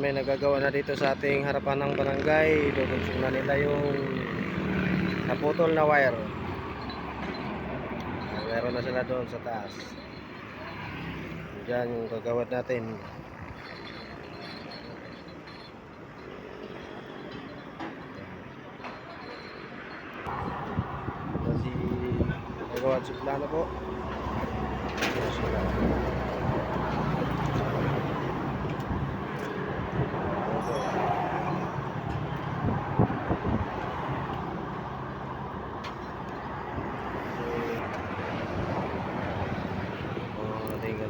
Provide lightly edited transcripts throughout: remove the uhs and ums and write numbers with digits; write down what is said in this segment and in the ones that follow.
may nagagawa na dito sa ating harapan ng barangay. Dudugtong na nila yung naputol na wire. Meron na sila doon sa taas. Diyan yung gagawad natin. Kasi gagawad sa plano po.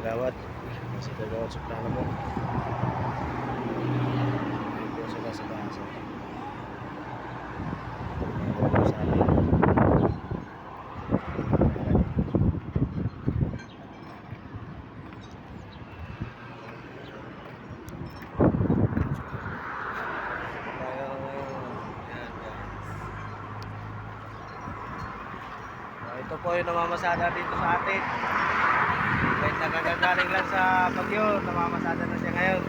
Gagawad kasi gagawad sa plano mo. Ito sila sa taas. Ito po yung namamasada dito sa atin. Kahit nakagagaling lang sa bagyo, namamasada na siya ngayon.